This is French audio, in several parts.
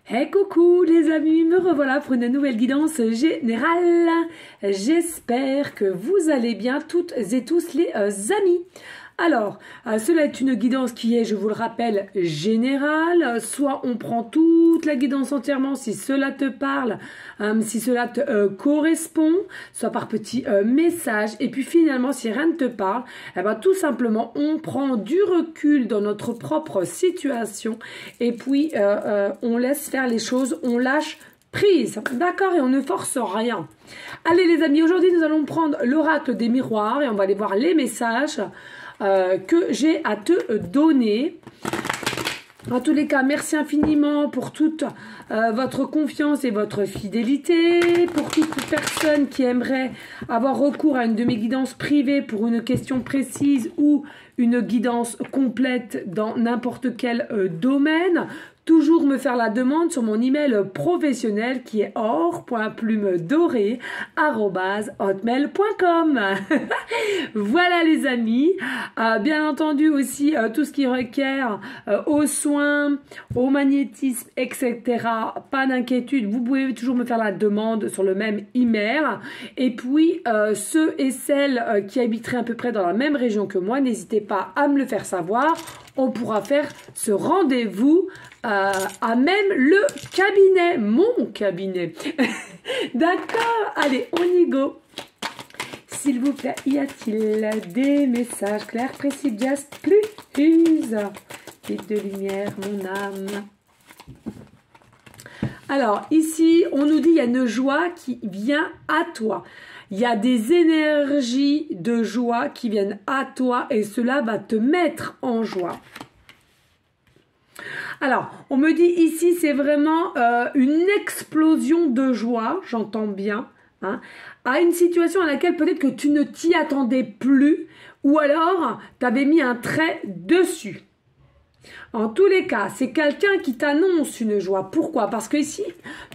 Hey coucou les amis, me revoilà pour une nouvelle guidance générale. J'espère que vous allez bien toutes et tous les amis. Alors, cela est une guidance qui est, je vous le rappelle, générale. Soit on prend toute la guidance entièrement si cela te parle, si cela te correspond, soit par petits messages. Et puis finalement, si rien ne te parle, eh ben, tout simplement, on prend du recul dans notre propre situation. Et puis, on laisse faire les choses, on lâche prise, d'accord, et on ne force rien. Allez les amis, aujourd'hui nous allons prendre l'oracle des miroirs et on va aller voir les messages que j'ai à te donner. En tous les cas, merci infiniment pour toute votre confiance et votre fidélité. Pour toute personne qui aimerait avoir recours à une de mes guidances privées pour une question précise ou une guidance complète dans n'importe quel domaine, toujours me faire la demande sur mon email professionnel qui est or.plumedorée@hotmail.com. Voilà les amis. Bien entendu aussi tout ce qui requiert aux soins, au magnétisme, etc. Pas d'inquiétude, vous pouvez toujours me faire la demande sur le même email. Et puis ceux et celles qui habiteraient à peu près dans la même région que moi, n'hésitez pas à me le faire savoir. On pourra faire ce rendez-vous à même le cabinet, mon cabinet. D'accord, allez, on y go. S'il vous plaît, y a-t-il des messages clairs, précis, just please? Vite de lumière, mon âme. Alors, ici, on nous dit il y a une joie qui vient à toi. Il y a des énergies de joie qui viennent à toi et cela va te mettre en joie. Alors, on me dit ici, c'est vraiment une explosion de joie, j'entends bien, hein, à une situation à laquelle peut-être que tu ne t'y attendais plus ou alors tu avais mis un trait dessus. En tous les cas, c'est quelqu'un qui t'annonce une joie. Pourquoi? Parce que ici,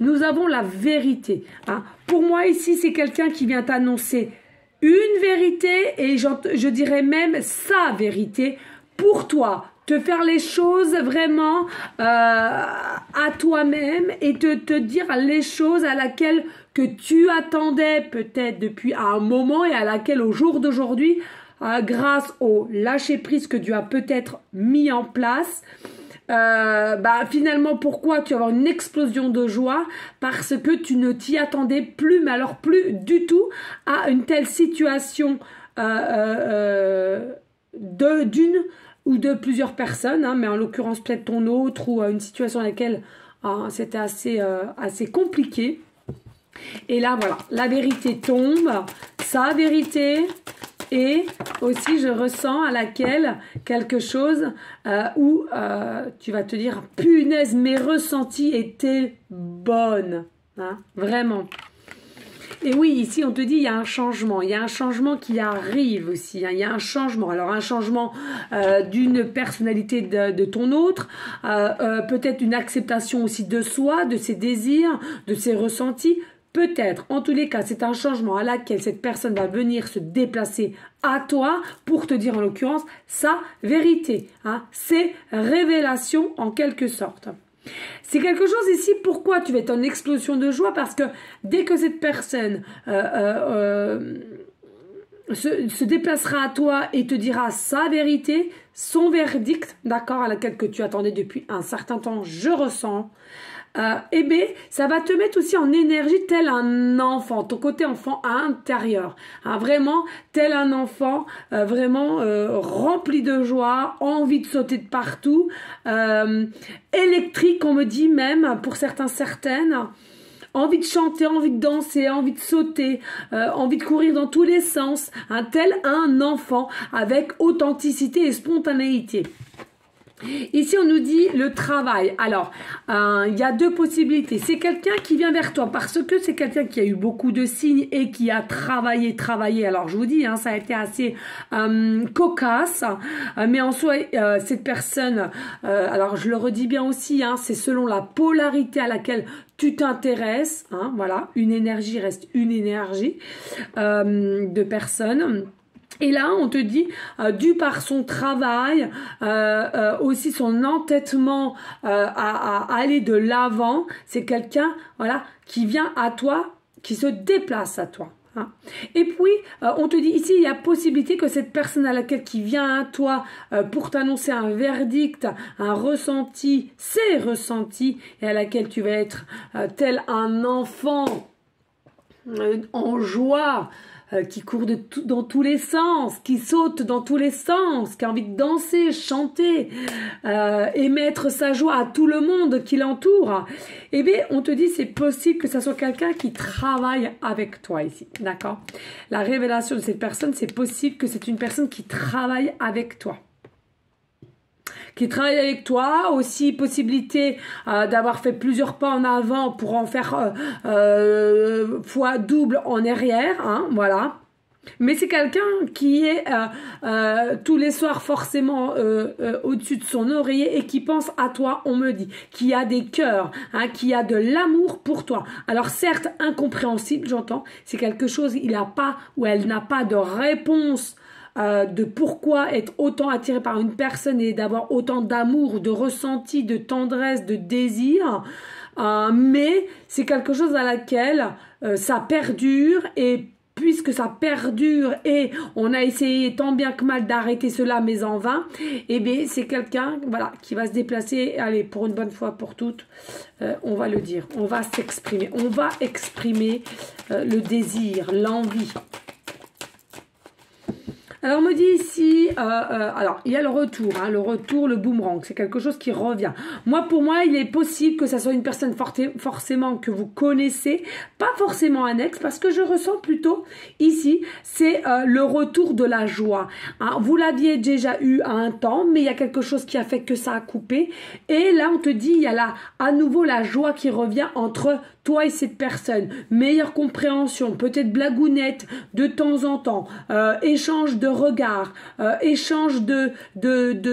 nous avons la vérité. Hein. Pour moi, ici, c'est quelqu'un qui vient t'annoncer une vérité et je dirais même sa vérité pour toi. Te faire les choses vraiment à toi-même et te dire les choses à laquelle que tu attendais peut-être depuis un moment et à laquelle au jour d'aujourd'hui, grâce au lâcher-prise que tu as peut-être mis en place, finalement, pourquoi tu vas avoir une explosion de joie? Parce que tu ne t'y attendais plus, mais alors plus du tout, à une telle situation d'une ou de plusieurs personnes, hein, mais en l'occurrence peut-être ton autre ou une situation dans laquelle c'était assez compliqué. Et là, voilà, la vérité tombe, sa vérité. Et aussi, je ressens à laquelle quelque chose où tu vas te dire, punaise, mes ressentis étaient bonnes. Hein, vraiment. Et oui, ici, on te dit, il y a un changement. Il y a un changement qui arrive aussi. Hein, il y a un changement. Alors, un changement d'une personnalité de ton autre. Peut-être une acceptation aussi de soi, de ses désirs, de ses ressentis. Peut-être, en tous les cas, c'est un changement à laquelle cette personne va venir se déplacer à toi pour te dire en l'occurrence sa vérité, hein, ses révélations en quelque sorte. C'est quelque chose ici, pourquoi tu vas être en explosion de joie? Parce que dès que cette personne se déplacera à toi et te dira sa vérité, son verdict, d'accord, à laquelle que tu attendais depuis un certain temps, je ressens, eh bien, ça va te mettre aussi en énergie tel un enfant, ton côté enfant intérieur, hein, vraiment tel un enfant, vraiment rempli de joie, envie de sauter de partout, électrique, on me dit même pour certaines, envie de chanter, envie de danser, envie de sauter, envie de courir dans tous les sens, hein, tel un enfant avec authenticité et spontanéité. Ici, on nous dit le travail. Alors, il y a deux possibilités. C'est quelqu'un qui vient vers toi parce que c'est quelqu'un qui a eu beaucoup de signes et qui a travaillé. Alors, je vous dis, hein, ça a été assez cocasse. Mais en soi, cette personne, alors je le redis bien aussi, hein, c'est selon la polarité à laquelle tu t'intéresses. Hein, voilà, une énergie reste une énergie de personne. Et là, on te dit, dû par son travail, aussi son entêtement à aller de l'avant, c'est quelqu'un, voilà, qui vient à toi, qui se déplace à toi. Hein. Et puis, on te dit ici, il y a possibilité que cette personne à laquelle qui vient à toi pour t'annoncer un verdict, un ressenti, c'est ressenti, et à laquelle tu vas être tel un enfant en joie, qui court dans tous les sens, qui saute dans tous les sens, qui a envie de danser, chanter, émettre sa joie à tout le monde qui l'entoure, eh bien, on te dit c'est possible que ça soit quelqu'un qui travaille avec toi ici, d'accord? La révélation de cette personne, c'est possible que c'est une personne qui travaille avec toi. Qui travaille avec toi, aussi possibilité d'avoir fait plusieurs pas en avant pour en faire fois double en arrière, hein, voilà. Mais c'est quelqu'un qui est tous les soirs forcément au-dessus de son oreiller et qui pense à toi, on me dit, qui a des cœurs, hein, qui a de l'amour pour toi. Alors certes, incompréhensible, j'entends, c'est quelque chose, il n'a pas ou elle n'a pas de réponse de pourquoi être autant attiré par une personne et d'avoir autant d'amour, de ressenti, de tendresse, de désir. Mais c'est quelque chose à laquelle ça perdure et puisque ça perdure et on a essayé tant bien que mal d'arrêter cela, mais en vain, eh bien, c'est quelqu'un, voilà, qui va se déplacer. Allez, pour une bonne fois pour toutes, on va le dire, on va s'exprimer. On va exprimer le désir, l'envie. Alors, on me dit ici, alors, il y a le retour, hein, le boomerang, c'est quelque chose qui revient. Moi, pour moi, il est possible que ça soit une personne forcément que vous connaissez, pas forcément un ex, parce que je ressens plutôt ici, c'est le retour de la joie. Hein, vous l'aviez déjà eu à un temps, mais il y a quelque chose qui a fait que ça a coupé. Et là, on te dit, il y a là, à nouveau la joie qui revient entre toi et cette personne. Meilleure compréhension, peut-être blagounette de temps en temps, échange de regards, échange de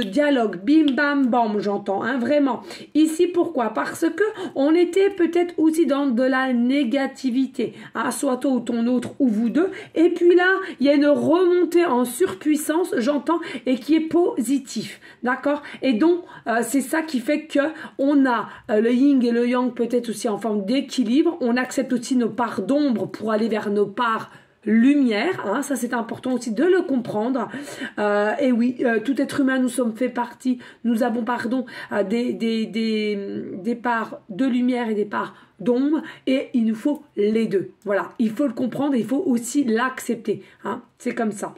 dialogue, bim bam bam, j'entends, hein, vraiment. Ici, pourquoi? Parce que on était peut-être aussi dans de la négativité, hein, soit toi ou ton autre ou vous deux, et puis là, il y a une remontée en surpuissance, j'entends, et qui est positif, d'accord? Et donc, c'est ça qui fait que on a le yin et le yang peut-être aussi en forme d'équilibre. On accepte aussi nos parts d'ombre pour aller vers nos parts lumière, hein, ça c'est important aussi de le comprendre. Et oui, tout être humain, nous sommes fait partie, nous avons pardon des parts de lumière et des parts d'ombre, et il nous faut les deux. Voilà, il faut le comprendre et il faut aussi l'accepter. Hein, c'est comme ça.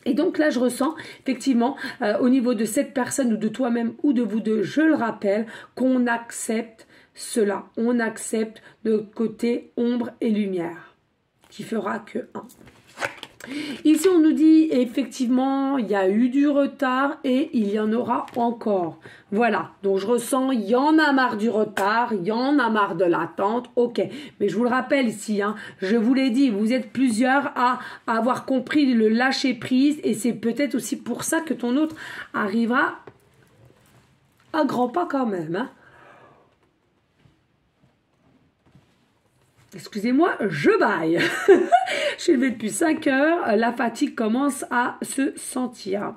Et donc là, je ressens effectivement au niveau de cette personne ou de toi-même ou de vous deux, je le rappelle, qu'on accepte cela. On accepte de côté ombre et lumière, qui fera que 1. Ici, on nous dit effectivement, il y a eu du retard et il y en aura encore. Voilà, donc je ressens, il y en a marre du retard, il y en a marre de l'attente, ok. Mais je vous le rappelle ici, hein, je vous l'ai dit, vous êtes plusieurs à avoir compris le lâcher prise et c'est peut-être aussi pour ça que ton autre arrivera à grands pas quand même, hein. Excusez-moi, je baille. Je suis levée depuis 5 heures. La fatigue commence à se sentir.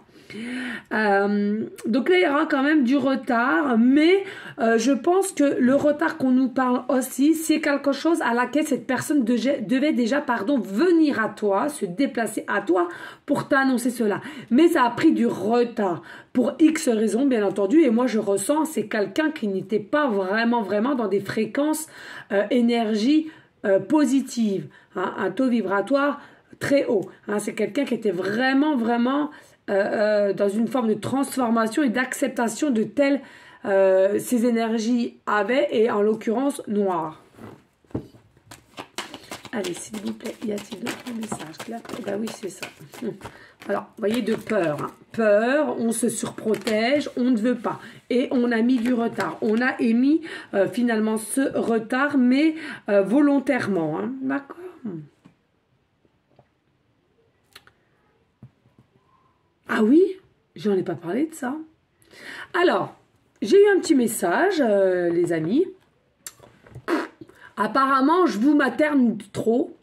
Donc là, il y aura quand même du retard. Mais je pense que le retard qu'on nous parle aussi, c'est quelque chose à laquelle cette personne devait déjà venir à toi, se déplacer à toi pour t'annoncer cela. Mais ça a pris du retard. Pour X raisons, bien entendu. Et moi, je ressens, c'est quelqu'un qui n'était pas vraiment dans des fréquences énergie positive, hein, un taux vibratoire très haut. Hein, c'est quelqu'un qui était vraiment dans une forme de transformation et d'acceptation de telles ces énergies avaient, et en l'occurrence noires. Allez, s'il vous plaît, y a-t-il d'autres messages là? Ben oui, c'est ça. Alors, vous voyez, de peur. Hein. Peur, on se surprotège, on ne veut pas. Et on a mis du retard. On a émis finalement ce retard, mais volontairement. Hein. D'accord. Ah oui, j'en ai pas parlé de ça. Alors, j'ai eu un petit message, les amis. Apparemment, je vous materne trop.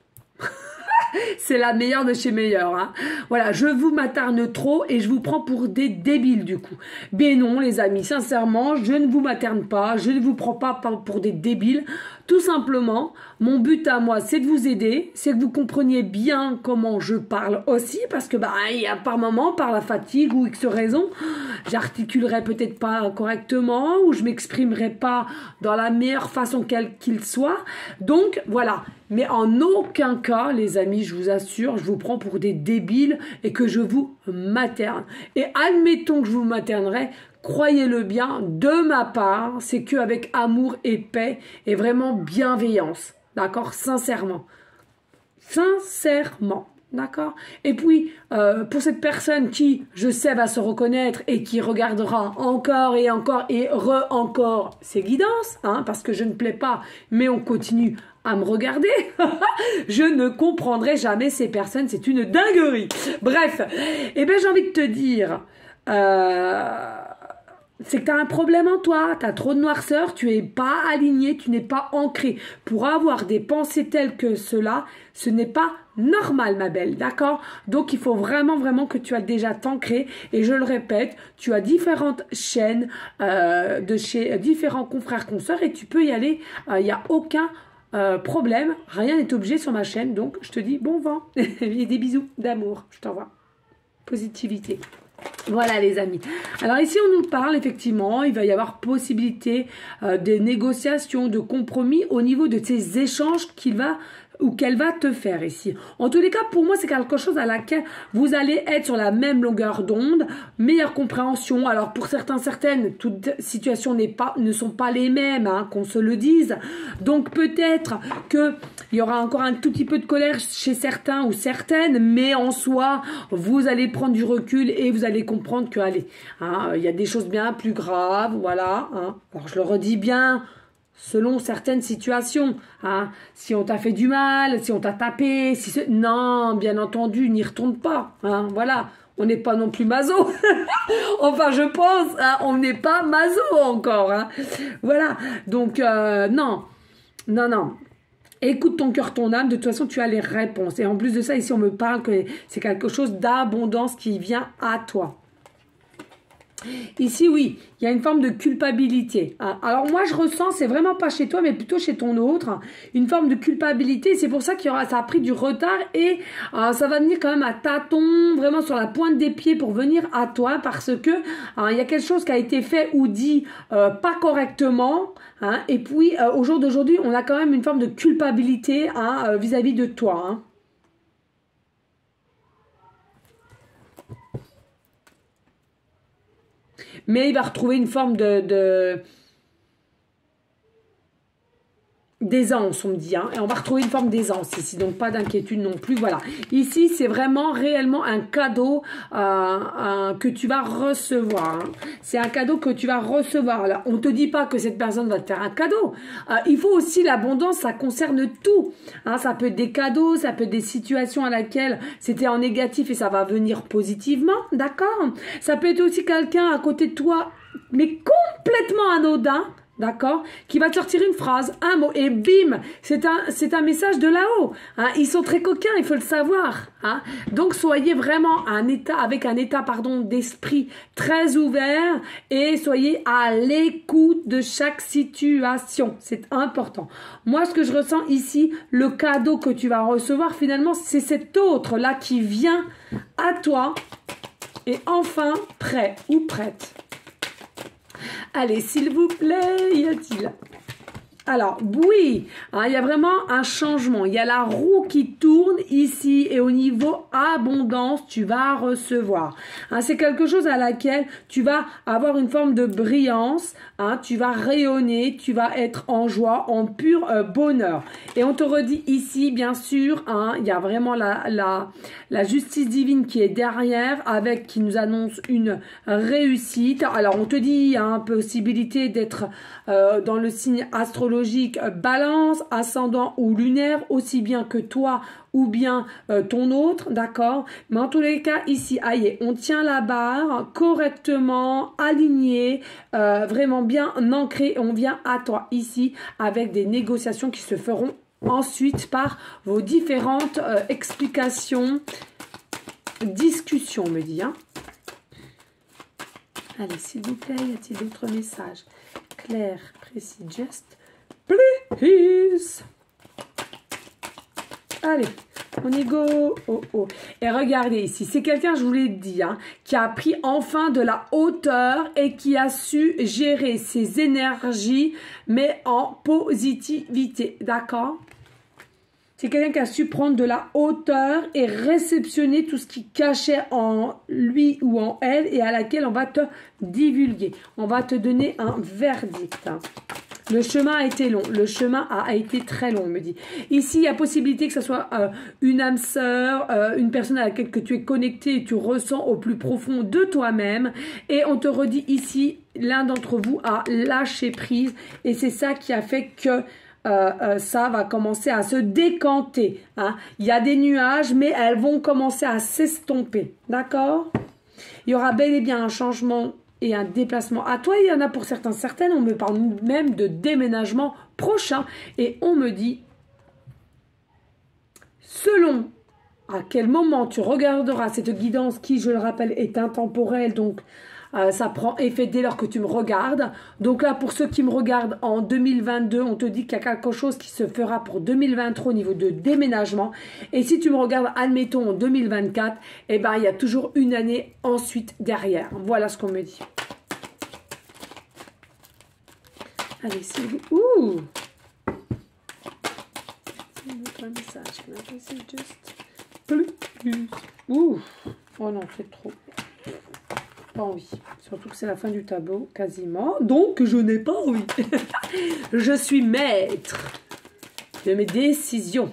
C'est la meilleure de chez meilleure. Hein. Voilà, je vous materne trop et je vous prends pour des débiles du coup. Mais non les amis, sincèrement, je ne vous materne pas, je ne vous prends pas pour des débiles. Tout simplement, mon but à moi, c'est de vous aider, c'est que vous compreniez bien comment je parle aussi, parce que il y a par moment, par la fatigue ou X raison, j'articulerai peut-être pas correctement ou je m'exprimerai pas dans la meilleure façon qu'il soit. Donc voilà. Mais en aucun cas, les amis, je vous assure, je vous prends pour des débiles et que je vous materne. Et admettons que je vous maternerai, croyez-le bien, de ma part, c'est qu'avec amour et paix et vraiment bienveillance. D'accord? Sincèrement. Sincèrement. D'accord? Et puis, pour cette personne qui, je sais, va se reconnaître et qui regardera encore et encore et encore ses guidances, hein, parce que je ne plais pas, mais on continue à me regarder, je ne comprendrai jamais ces personnes, c'est une dinguerie. Bref, eh ben, j'ai envie de te dire... c'est que tu as un problème en toi, tu as trop de noirceur, tu n'es pas aligné, tu n'es pas ancré. Pour avoir des pensées telles que cela, ce n'est pas normal ma belle, d'accord? Donc il faut vraiment que tu as déjà t'ancré et je le répète, tu as différentes chaînes de chez différents confrères consoeurs et tu peux y aller, il n'y a aucun problème, rien n'est obligé sur ma chaîne, donc je te dis bon vent et des bisous d'amour, je t'envoie positivité. Voilà les amis. Alors ici on nous parle effectivement, il va y avoir possibilité de négociations, de compromis au niveau de ces échanges qu'elle va te faire ici. En tous les cas, pour moi, c'est quelque chose à laquelle vous allez être sur la même longueur d'onde, meilleure compréhension. Alors pour certaines, toutes situations ne sont pas les mêmes, hein, qu'on se le dise. Donc peut-être qu'il y aura encore un tout petit peu de colère chez certains ou certaines, mais en soi, vous allez prendre du recul et vous allez comprendre que, allez, hein, il y a des choses bien plus graves, voilà. Hein. Alors je le redis bien, selon certaines situations, hein, si on t'a fait du mal, si on t'a tapé, non, bien entendu, n'y retourne pas, hein, voilà, on n'est pas non plus maso, enfin je pense, hein, on n'est pas maso encore, hein, voilà, donc non, écoute ton cœur, ton âme, de toute façon tu as les réponses, et en plus de ça, ici on me parle que c'est quelque chose d'abondance qui vient à toi. Ici, oui, il y a une forme de culpabilité. Hein. Alors moi, je ressens, c'est vraiment pas chez toi, mais plutôt chez ton autre, hein, une forme de culpabilité. C'est pour ça ça a pris du retard et ça va venir quand même à tâtons, vraiment sur la pointe des pieds pour venir à toi parce que il y a quelque chose qui a été fait ou dit pas correctement. Hein, et puis, au jour d'aujourd'hui, on a quand même une forme de culpabilité hein, vis-à-vis de toi. Hein. Mais il va retrouver une forme d'aisance, on me dit, hein, et on va retrouver une forme d'aisance ici, donc pas d'inquiétude non plus, voilà. Ici, c'est vraiment réellement un cadeau que tu vas recevoir. Hein. C'est un cadeau que tu vas recevoir. Alors, on ne te dit pas que cette personne va te faire un cadeau. Il faut aussi l'abondance, ça concerne tout. Hein, ça peut être des cadeaux, ça peut être des situations à laquelle c'était en négatif et ça va venir positivement, d'accord? Ça peut être aussi quelqu'un à côté de toi, mais complètement anodin, d'accord, qui va te sortir une phrase, un mot, et bim, c'est un message de là-haut. Hein. Ils sont très coquins, il faut le savoir. Hein. Donc, soyez vraiment avec un état d'esprit très ouvert et soyez à l'écoute de chaque situation. C'est important. Moi, ce que je ressens ici, le cadeau que tu vas recevoir, finalement, c'est cet autre-là qui vient à toi et enfin prêt ou prête. Allez, s'il vous plaît, y a-t-il? Alors, oui, hein, il y a vraiment un changement. Il y a la roue qui tourne ici et au niveau abondance, tu vas recevoir. Hein, c'est quelque chose à laquelle tu vas avoir une forme de brillance. Hein, tu vas rayonner, tu vas être en joie, en pur bonheur. Et on te redit ici, bien sûr, hein, il y a vraiment la justice divine qui est derrière, qui nous annonce une réussite. Alors, on te dit, hein, possibilité d'être dans le signe astrologique, balance, ascendant ou lunaire, aussi bien que toi ou bien ton autre, d'accord? Mais en tous les cas, ici, aïe, on tient la barre correctement, aligné, vraiment bien ancré, on vient à toi ici avec des négociations qui se feront ensuite par vos différentes explications, discussions, on me dit. Hein. Allez, s'il vous plaît, y a-t-il d'autres messages? Clair, précis, just, please. Allez, on y go. Oh, oh. Et regardez ici, c'est quelqu'un, je vous l'ai dit, hein, qui a pris enfin de la hauteur et qui a su gérer ses énergies, mais en positivité. D'accord? C'est quelqu'un qui a su prendre de la hauteur et réceptionner tout ce qui cachait en lui ou en elle et à laquelle on va te divulguer. On va te donner un verdict. Hein. Le chemin a été long, le chemin a été très long, on me dit. Ici, il y a possibilité que ce soit une âme sœur, une personne à laquelle que tu es connecté et tu ressens au plus profond de toi-même. Et on te redit ici, l'un d'entre vous a lâché prise et c'est ça qui a fait que ça va commencer à se décanter. Hein. Il y a des nuages, mais elles vont commencer à s'estomper. D'accord? Il y aura bel et bien un changement et un déplacement. À toi, il y en a pour certaines, on me parle même de déménagement prochain. Et on me dit, selon à quel moment tu regarderas cette guidance qui, je le rappelle, est intemporelle, donc ça prend effet dès lors que tu me regardes. Donc là, pour ceux qui me regardent en 2022, on te dit qu'il y a quelque chose qui se fera pour 2023 au niveau de déménagement. Et si tu me regardes, admettons, en 2024, eh ben, il y a toujours une année ensuite derrière. Voilà ce qu'on me dit. Allez, c'est... Ouh! C'est notre message. C'est juste... Plus. Ouh! Oh non, c'est trop. Pas envie. Surtout que c'est la fin du tableau, quasiment. Donc, je n'ai pas envie. Je suis maître de mes décisions.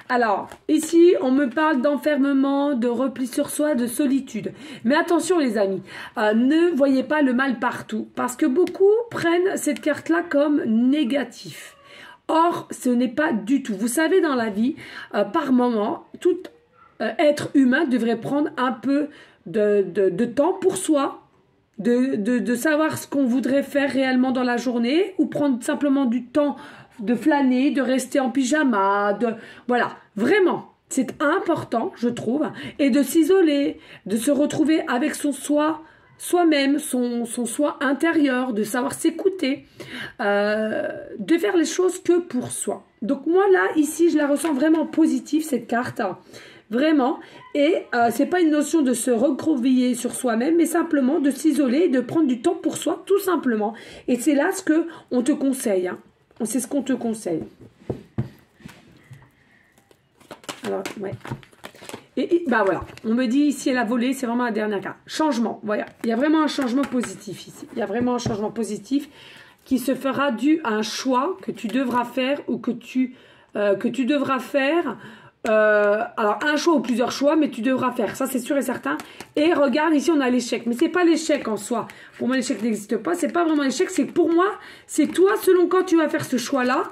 Alors, ici, on me parle d'enfermement, de repli sur soi, de solitude. Mais attention, les amis, ne voyez pas le mal partout. Parce que beaucoup prennent cette carte-là comme négatif. Or, ce n'est pas du tout. Vous savez, dans la vie, par moment, tout être humain devrait prendre un peu de temps pour soi, de savoir ce qu'on voudrait faire réellement dans la journée, ou prendre simplement du temps de flâner, de rester en pyjama, voilà, vraiment, c'est important, je trouve, et de s'isoler, de se retrouver avec son soi, soi-même, son soi intérieur, de savoir s'écouter, de faire les choses que pour soi. Donc moi là, ici, je la ressens vraiment positive, cette carte. Vraiment, et c'est pas une notion de se recroqueviller sur soi-même, mais simplement de s'isoler et de prendre du temps pour soi, tout simplement. Et c'est là ce que on te conseille. Hein. C'est ce qu'on te conseille. Alors, ouais. Et bah voilà, on me dit ici elle a volé, c'est vraiment la dernière carte. Changement, voilà. Il y a vraiment un changement positif ici. Il y a vraiment un changement positif qui se fera dû à un choix que tu devras faire ou que tu devras faire. Alors un choix ou plusieurs choix, mais tu devras faire, ça c'est sûr et certain. Et regarde, ici on a l'échec, mais c'est pas l'échec en soi. Pour moi l'échec n'existe pas, c'est pas vraiment l'échec, c'est que pour moi, c'est toi selon quand tu vas faire ce choix-là.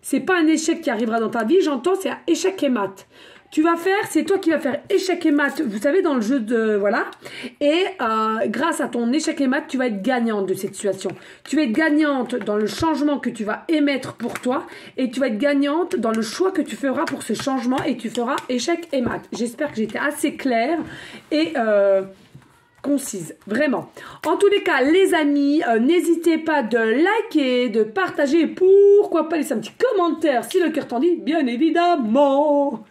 C'est pas un échec qui arrivera dans ta vie, j'entends, c'est un échec et mat. Tu vas faire, c'est toi qui vas faire échec et mat, vous savez, dans le jeu de... Voilà. Et grâce à ton échec et mat, tu vas être gagnante de cette situation. Tu vas être gagnante dans le changement que tu vas émettre pour toi. Et tu vas être gagnante dans le choix que tu feras pour ce changement. Et tu feras échec et mat. J'espère que j'étais assez claire et concise. Vraiment. En tous les cas, les amis, n'hésitez pas de liker, de partager. Et pourquoi pas laisser un petit commentaire si le cœur t'en dit, bien évidemment.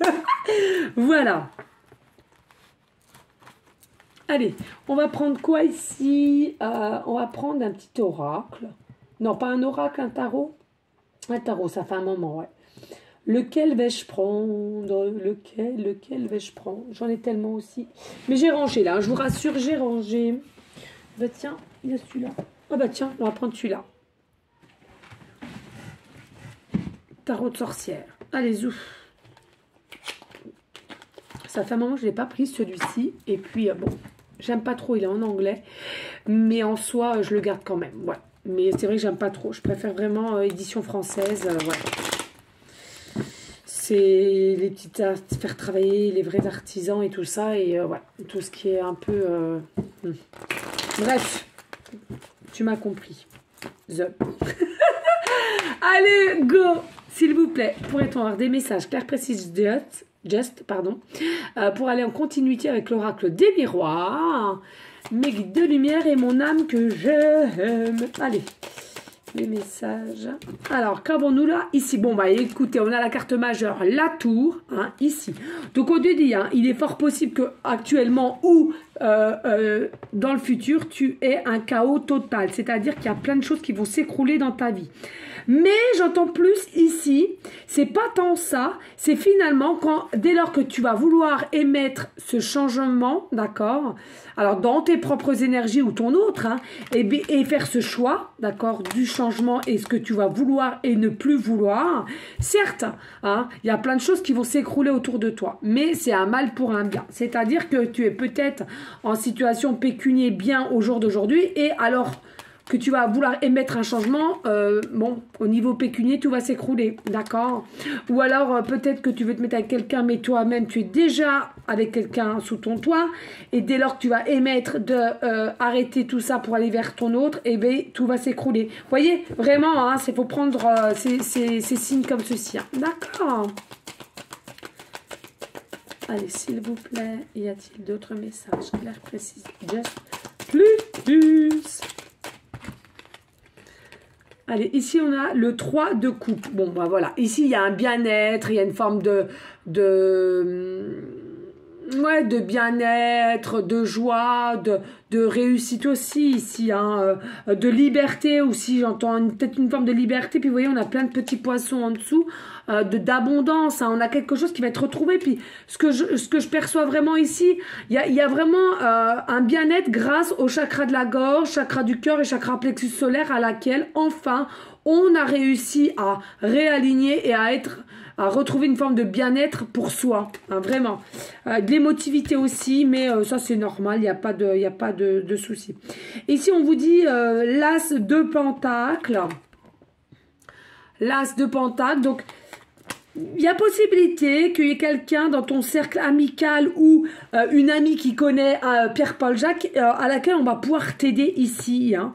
Voilà. Allez, on va prendre quoi ici? On va prendre un petit oracle. Non, pas un oracle, un tarot. Un tarot, ça fait un moment, ouais. Lequel vais-je prendre? Lequel vais-je prendre? J'en ai tellement aussi. Mais j'ai rangé là, je vous rassure, j'ai rangé. Bah tiens, il y a celui-là. Ah bah tiens, on va prendre celui-là. Tarot de sorcière. Allez, ouf. Ça fait un moment que je ne l'ai pas pris, celui-ci. Et puis, bon, j'aime pas trop, il est en anglais. Mais en soi, je le garde quand même. Ouais. Mais c'est vrai que j'aime pas trop. Je préfère vraiment édition française. Ouais. C'est les petites faire travailler les vrais artisans et tout ça. Et ouais, tout ce qui est un peu... Bref, tu m'as compris. Allez, go! S'il vous plaît, pourrait-on avoir des messages clairs, précis, pour aller en continuité avec l'oracle des miroirs, mes guides de lumière et mon âme que j'aime. Allez, les messages. Alors, qu'avons-nous là? Ici, bon, bah écoutez, on a la carte majeure, la tour, hein, ici. Donc, on te dit, hein, il est fort possible que actuellement ou dans le futur, tu aies un chaos total. C'est-à-dire qu'il y a plein de choses qui vont s'écrouler dans ta vie. Mais j'entends plus ici, c'est pas tant ça, c'est finalement quand, dès lors que tu vas vouloir émettre ce changement, d'accord, alors dans tes propres énergies ou ton autre, hein, et faire ce choix, d'accord, du changement et ce que tu vas vouloir et ne plus vouloir, certes, hein, il y a plein de choses qui vont s'écrouler autour de toi, mais c'est un mal pour un bien, c'est-à-dire que tu es peut-être en situation pécunier bien au jour d'aujourd'hui et alors que tu vas vouloir émettre un changement, bon, au niveau pécunier, tout va s'écrouler, d'accord? Ou alors, peut-être que tu veux te mettre avec quelqu'un, mais toi-même, tu es déjà avec quelqu'un sous ton toit, et dès lors que tu vas émettre de arrêter tout ça pour aller vers ton autre, et bien, tout va s'écrouler. Vous voyez, vraiment, hein, il faut prendre ces signes comme ceci, hein. D'accord? Allez, s'il vous plaît, y a-t-il d'autres messages clairs, précis, just plus. Allez, ici, on a le 3 de coupe. Bon, bah voilà. Ici, il y a un bien-être, il y a une forme de bien-être, de joie, de réussite aussi ici, hein, de liberté aussi, j'entends peut-être une forme de liberté, puis vous voyez, on a plein de petits poissons en dessous, d'abondance, hein, on a quelque chose qui va être retrouvé, puis ce que je perçois vraiment ici, il y a vraiment un bien-être grâce au chakra de la gorge, chakra du cœur et chakra plexus solaire à laquelle, enfin, on a réussi à réaligner et à retrouver une forme de bien-être pour soi, hein, vraiment. De l'émotivité aussi, mais ça c'est normal, il n'y a pas de souci. Ici on vous dit l'as de pentacle. L'as de pentacle, donc il y a possibilité qu'il y ait quelqu'un dans ton cercle amical ou une amie qui connaît Pierre-Paul Jacques à laquelle on va pouvoir t'aider ici, hein.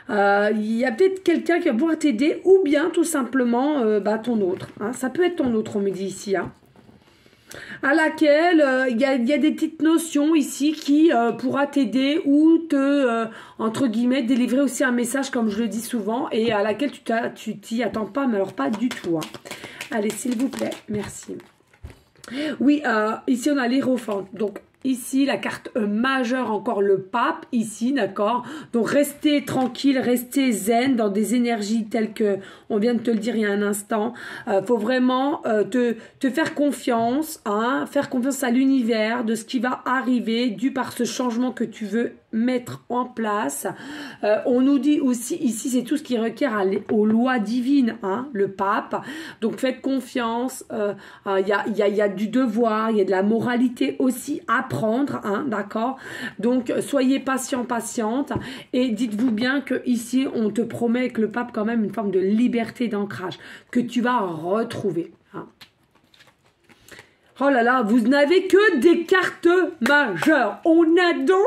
Il y a peut-être quelqu'un qui va pouvoir t'aider ou bien tout simplement ton autre, hein. Ça peut être ton autre, on me dit ici, hein, à laquelle il y a des petites notions ici qui pourra t'aider ou te, entre guillemets, délivrer aussi un message comme je le dis souvent et à laquelle tu t'y attends pas, mais alors pas du tout, hein. Allez, s'il vous plaît, merci. Oui, ici on a l'Hiérophante, donc ici, la carte majeure, encore le pape, ici, d'accord? Donc, restez tranquille, restez zen dans des énergies telles que, on vient de te le dire il y a un instant. Faut vraiment te faire confiance, hein, faire confiance à l'univers de ce qui va arriver dû par ce changement que tu veux mettre en place. On nous dit aussi, ici, c'est tout ce qui requiert aux lois divines, hein, le pape. Donc, faites confiance. Il y a du devoir, il y a de la moralité aussi à prendre, hein, d'accord? Donc, soyez patient, patiente. Et dites-vous bien que ici, on te promet avec le pape quand même une forme de liberté d'ancrage que tu vas retrouver, hein. Oh là là, vous n'avez que des cartes majeures. On adore,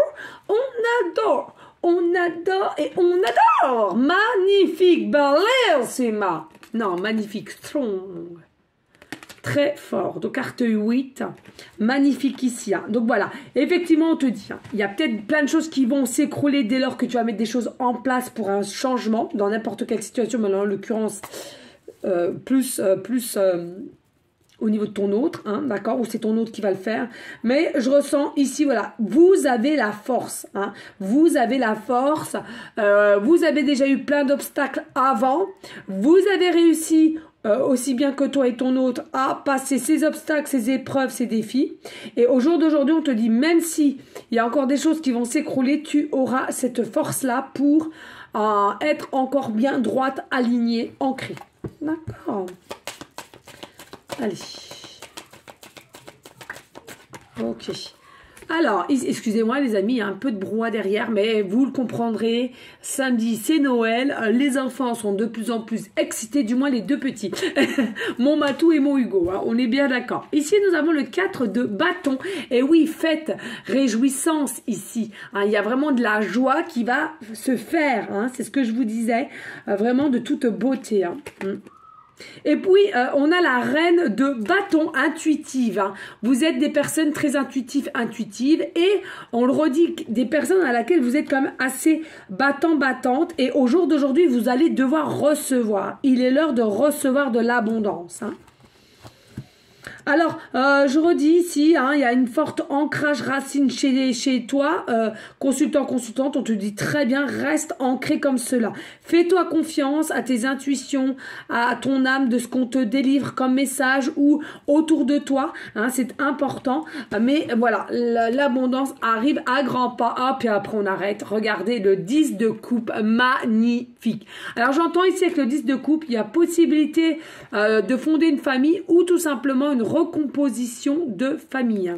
on adore, on adore et on adore. Magnifique, bellissima. Non, magnifique, strong. Très fort. Donc, carte 8. Magnifique ici, hein. Donc, voilà. Effectivement, on te dit, hein, il y a peut-être plein de choses qui vont s'écrouler dès lors que tu vas mettre des choses en place pour un changement dans n'importe quelle situation. Mais en l'occurrence, plus au niveau de ton autre, hein, d'accord, ou c'est ton autre qui va le faire, mais je ressens ici, voilà, vous avez la force, hein, vous avez la force, vous avez déjà eu plein d'obstacles avant, vous avez réussi aussi bien que toi et ton autre à passer ces obstacles, ces épreuves, ces défis, et au jour d'aujourd'hui, on te dit, même si il y a encore des choses qui vont s'écrouler, tu auras cette force-là pour être encore bien droite, alignée, ancrée, d'accord. Allez. Ok. Alors, excusez-moi les amis, il y a un peu de brouhaha derrière, mais vous le comprendrez. Samedi, c'est Noël. Les enfants sont de plus en plus excités, du moins les deux petits. Mon Matou et mon Hugo, hein, on est bien d'accord. Ici, nous avons le 4 de bâton. Et oui, fête, réjouissance ici, hein, il y a vraiment de la joie qui va se faire, hein, c'est ce que je vous disais. Vraiment de toute beauté, hein. Et puis, on a la reine de bâton intuitive. Hein. Vous êtes des personnes très intuitives et on le redit, des personnes à laquelle vous êtes quand même assez battantes. Et au jour d'aujourd'hui, vous allez devoir recevoir. Il est l'heure de recevoir de l'abondance. Hein. Alors, je redis ici, hein, il y a une forte ancrage racine chez toi. Consultante, on te dit très bien, reste ancré comme cela. Fais-toi confiance à tes intuitions, à ton âme, de ce qu'on te délivre comme message ou autour de toi. Hein, c'est important. Mais voilà, l'abondance arrive à grands pas. Hop, et après on arrête. Regardez le 10 de coupe, magnifique. Alors, j'entends ici avec le 10 de coupe, il y a possibilité de fonder une famille ou tout simplement une recomposition de famille.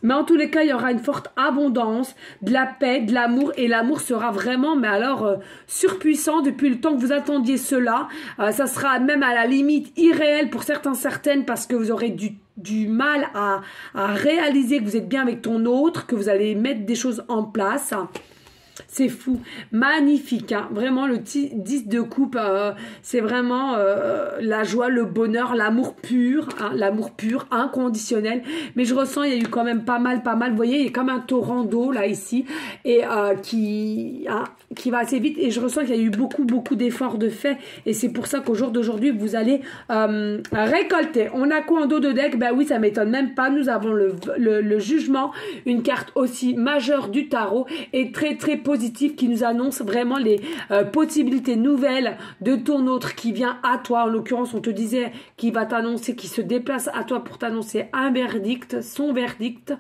Mais en tous les cas, il y aura une forte abondance, de la paix, de l'amour. Et l'amour sera vraiment, mais alors, surpuissant depuis le temps que vous attendiez cela. Ça sera même à la limite irréel pour certaines, parce que vous aurez du mal à réaliser que vous êtes bien avec ton autre, que vous allez mettre des choses en place. C'est fou, magnifique, hein. Vraiment le 10 de coupe, c'est vraiment la joie, le bonheur, l'amour pur, hein, l'amour pur, inconditionnel. Mais je ressens, il y a eu quand même pas mal, vous voyez, il y a comme un torrent d'eau là ici, et qui va assez vite, et je ressens qu'il y a eu beaucoup d'efforts de fait, et c'est pour ça qu'au jour d'aujourd'hui, vous allez récolter. On a quoi en dos de deck? Ben oui, ça m'étonne même pas, nous avons le jugement, une carte aussi majeure du tarot, et très positif qui nous annonce vraiment les possibilités nouvelles de ton autre qui vient à toi. En l'occurrence, on te disait qu'il va t'annoncer, qu'il se déplace à toi pour t'annoncer un verdict, son verdict.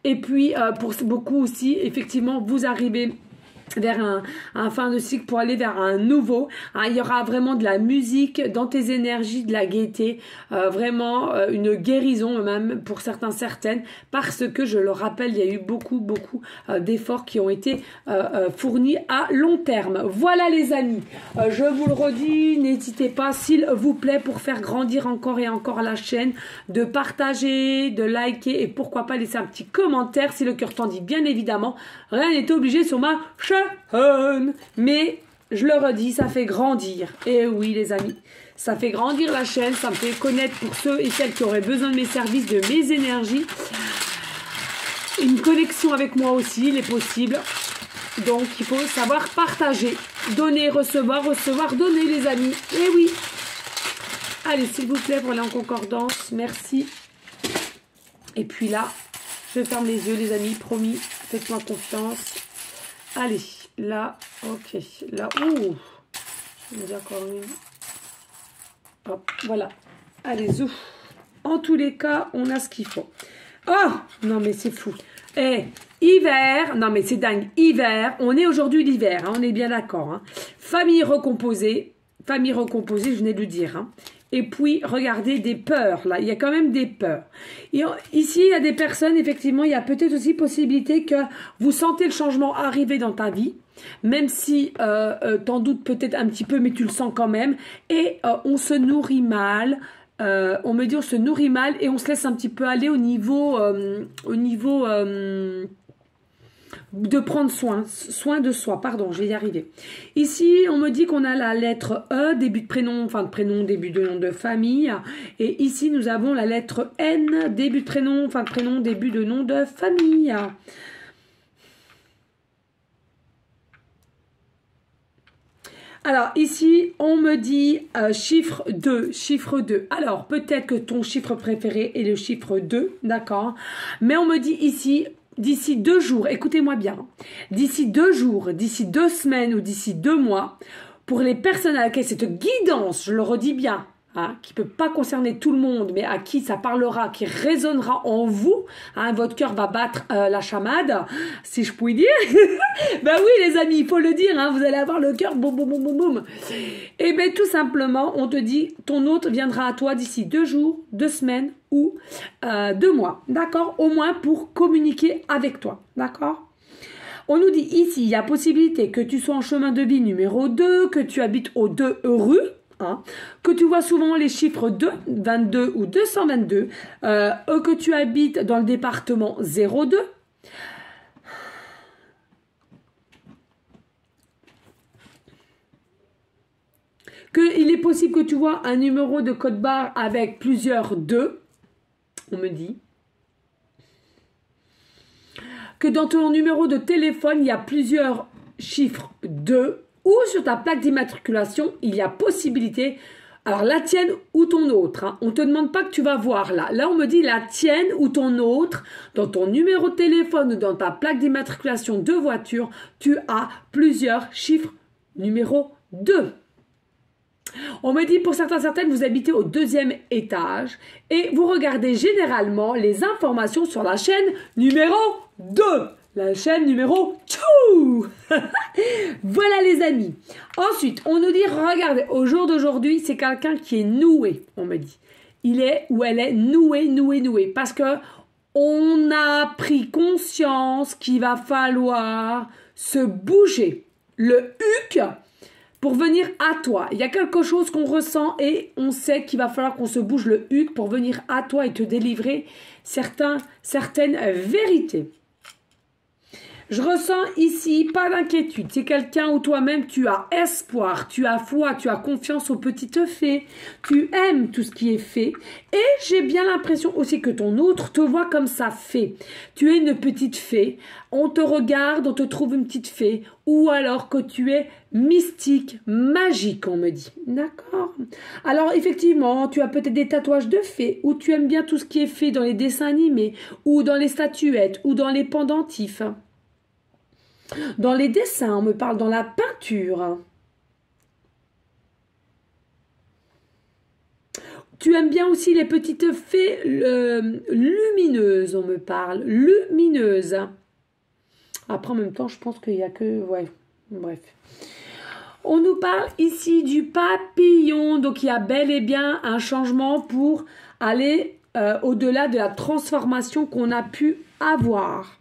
Et puis, pour beaucoup aussi, effectivement, vous arrivez vers un fin de cycle pour aller vers un nouveau. Hein, il y aura vraiment de la musique dans tes énergies, de la gaieté, vraiment une guérison même pour certaines, parce que je le rappelle, il y a eu beaucoup d'efforts qui ont été fournis à long terme. Voilà les amis, je vous le redis, n'hésitez pas s'il vous plaît pour faire grandir encore et encore la chaîne, de partager, de liker et pourquoi pas laisser un petit commentaire si le cœur t'en dit, bien évidemment. Rien n'est obligé sur ma chaîne. Mais je le redis, ça fait grandir. Et oui les amis, ça fait grandir la chaîne, ça me fait connaître pour ceux et celles qui auraient besoin de mes services, de mes énergies. Une connexion avec moi aussi, il est possible. Donc il faut savoir partager, donner, recevoir, donner les amis. Et oui. Allez s'il vous plaît pour aller en concordance, merci. Et puis là, je ferme les yeux les amis, promis, faites-moi confiance. Allez, là, ok, là, ouh, je vais dire encore une. Hop, voilà, allez, zou. En tous les cas, on a ce qu'il faut. Oh, non mais c'est fou. Eh, hiver, non mais c'est dingue, hiver, on est aujourd'hui l'hiver, hein, on est bien d'accord. Hein. Famille recomposée, je venais de le dire. Hein. Et puis, regardez, des peurs, là, il y a quand même des peurs. Et ici, il y a des personnes, effectivement, il y a peut-être aussi possibilité que vous sentez le changement arriver dans ta vie, même si t'en doutes peut-être un petit peu, mais tu le sens quand même. Et on se nourrit mal, on me dit on se nourrit mal et on se laisse un petit peu aller au niveau de prendre soin de soi, pardon, je vais y arriver. Ici, on me dit qu'on a la lettre E, début de prénom, fin de prénom, début de nom de famille. Et ici, nous avons la lettre N, début de prénom, fin de prénom, début de nom de famille. Alors, ici, on me dit chiffre 2. Alors, peut-être que ton chiffre préféré est le chiffre 2, d'accord? Mais on me dit ici, d'ici 2 jours, écoutez-moi bien, d'ici 2 jours, d'ici 2 semaines ou d'ici 2 mois, pour les personnes à laquelle cette guidance, je le redis bien, hein, qui ne peut pas concerner tout le monde, mais à qui ça parlera, qui résonnera en vous, hein, votre cœur va battre la chamade, si je puis dire. Ben oui les amis, il faut le dire, hein, vous allez avoir le cœur boum boum boum boum boum. Et bien tout simplement, on te dit, ton hôte viendra à toi d'ici 2 jours, 2 semaines ou 2 mois, d'accord? Au moins pour communiquer avec toi, d'accord? On nous dit ici, il y a possibilité que tu sois en chemin de vie numéro 2, que tu habites aux 2 rues, hein, que tu vois souvent les chiffres 2, 22 ou 222, que tu habites dans le département 02, qu'il est possible que tu vois un numéro de code barre avec plusieurs 2, on me dit. Que dans ton numéro de téléphone, il y a plusieurs chiffres 2, ou sur ta plaque d'immatriculation, il y a possibilité, alors la tienne ou ton autre, hein. On ne te demande pas que tu vas voir là. Là, on me dit la tienne ou ton autre, dans ton numéro de téléphone ou dans ta plaque d'immatriculation de voiture, tu as plusieurs chiffres numéro 2. On me dit pour certaines, vous habitez au 2e étage et vous regardez généralement les informations sur la chaîne numéro 2. La chaîne numéro 2. Voilà les amis. Ensuite, on nous dit, regardez, au jour d'aujourd'hui, c'est quelqu'un qui est noué, on me dit. Il est ou elle est noué. Parce que on a pris conscience qu'il va falloir se bouger. Le huc pour venir à toi. Il y a quelque chose qu'on ressent et on sait qu'il va falloir qu'on se bouge le huc pour venir à toi et te délivrer certaines vérités. Je ressens ici pas d'inquiétude. C'est quelqu'un où toi-même tu as espoir, tu as foi, tu as confiance aux petites fées. Tu aimes tout ce qui est fait. Et j'ai bien l'impression aussi que ton autre te voit comme ça fée. Tu es une petite fée. On te regarde, on te trouve une petite fée. Ou alors que tu es mystique, magique, on me dit. D'accord. Alors effectivement, tu as peut-être des tatouages de fées. Ou tu aimes bien tout ce qui est fait dans les dessins animés. Ou dans les statuettes. Ou dans les pendentifs. Dans les dessins, on me parle dans la peinture. Tu aimes bien aussi les petites fées lumineuses, on me parle. Lumineuses. Après, en même temps, je pense qu'il n'y a que... Ouais, bref. On nous parle ici du papillon. Donc, il y a bel et bien un changement pour aller au-delà de la transformation qu'on a pu avoir.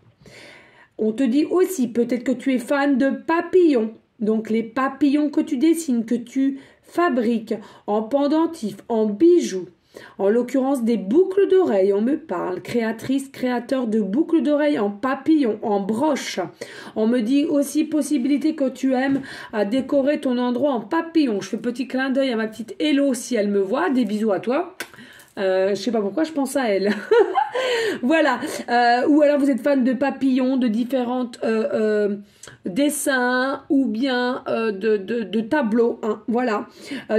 On te dit aussi, peut-être que tu es fan de papillons. Donc, les papillons que tu dessines, que tu fabriques en pendentif, en bijoux. En l'occurrence, des boucles d'oreilles, on me parle. Créatrice, créateur de boucles d'oreilles en papillons, en broche. On me dit aussi possibilité que tu aimes décorer ton endroit en papillon. Je fais petit clin d'œil à ma petite Hello si elle me voit. Des bisous à toi. Je sais pas pourquoi je pense à elle. Voilà. Ou alors vous êtes fan de papillons, de différentes dessins ou bien de tableaux. Hein, voilà.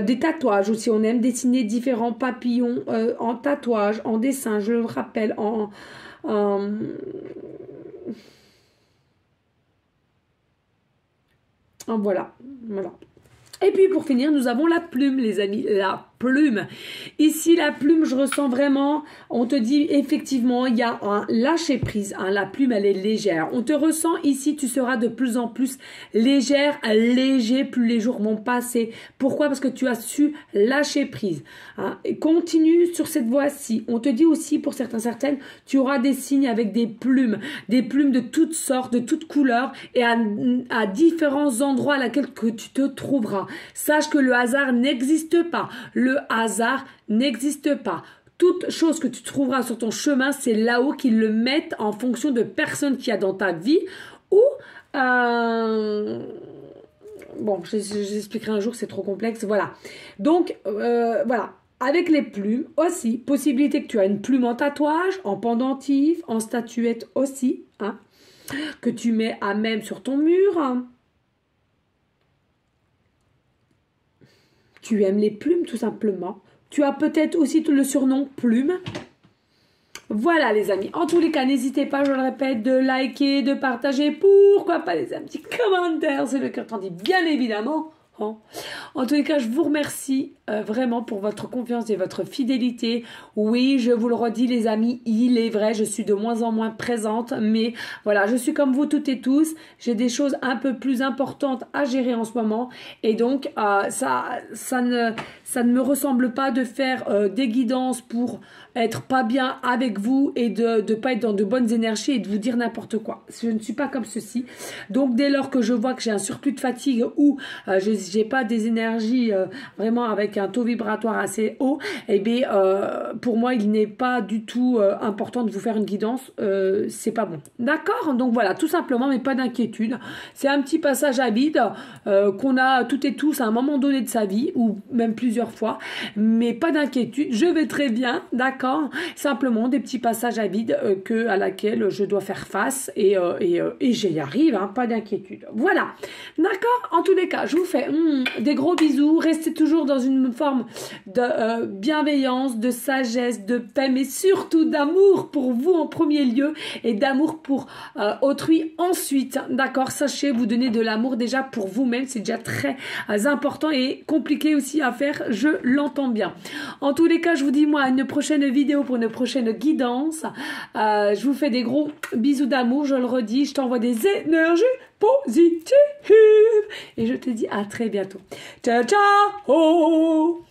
Des tatouages aussi. On aime dessiner différents papillons en tatouage, en dessin. Je le rappelle. Voilà. Voilà. Et puis pour finir, nous avons la plume, les amis, la plume. Ici, la plume, je ressens vraiment, on te dit effectivement, il y a un lâcher prise. Hein, la plume, elle est légère. On te ressent ici, tu seras de plus en plus légère, léger, plus les jours vont passer. Pourquoi? Parce que tu as su lâcher prise. Hein, et continue sur cette voie-ci. On te dit aussi, pour certaines, tu auras des signes avec des plumes de toutes sortes, de toutes couleurs et à différents endroits à laquelle que tu te trouveras. Sache que le hasard n'existe pas. Le hasard n'existe pas. Toute chose que tu trouveras sur ton chemin, c'est là-haut qu'ils le mettent en fonction de personnes qu'il y a dans ta vie ou... Bon, j'expliquerai un jour, c'est trop complexe. Voilà. Donc, voilà. Avec les plumes aussi, possibilité que tu as une plume en tatouage, en pendentif, en statuette aussi, hein, que tu mets à même sur ton mur, hein. Tu aimes les plumes tout simplement. Tu as peut-être aussi le surnom plume. Voilà les amis. En tous les cas, n'hésitez pas, je le répète, de liker, de partager. Pourquoi pas les petits commentaires. C'est le cœur t'en dit bien évidemment. Hein. En tous les cas, je vous remercie vraiment pour votre confiance et votre fidélité. Oui, je vous le redis les amis, il est vrai, je suis de moins en moins présente. Mais voilà, je suis comme vous toutes et tous. J'ai des choses un peu plus importantes à gérer en ce moment. Et donc, ça ne me ressemble pas de faire des guidances pour être pas bien avec vous et de pas être dans de bonnes énergies et de vous dire n'importe quoi. Je ne suis pas comme ceci. Donc, dès lors que je vois que j'ai un surplus de fatigue ou j'ai pas des énergies vraiment avec un taux vibratoire assez haut, eh bien, pour moi, il n'est pas du tout important de vous faire une guidance. C'est pas bon. D'accord? Donc voilà, tout simplement, mais pas d'inquiétude. C'est un petit passage à vide qu'on a toutes et tous à un moment donné de sa vie, ou même plusieurs fois, mais pas d'inquiétude. Je vais très bien, d'accord? Simplement des petits passages à vide à laquelle je dois faire face et j'y arrive, hein, pas d'inquiétude. Voilà, d'accord? En tous les cas, je vous fais des gros bisous. Restez toujours dans une forme de bienveillance, de sagesse, de paix, mais surtout d'amour pour vous en premier lieu et d'amour pour autrui ensuite, d'accord? Sachez vous donner de l'amour déjà pour vous-même, c'est déjà très important et compliqué aussi à faire, je l'entends bien. En tous les cas, je vous dis moi à une prochaine vidéo pour une prochaine guidance. Je vous fais des gros bisous d'amour, je le redis, je t'envoie des énergies positives et je te dis à très bientôt. Ciao, ciao!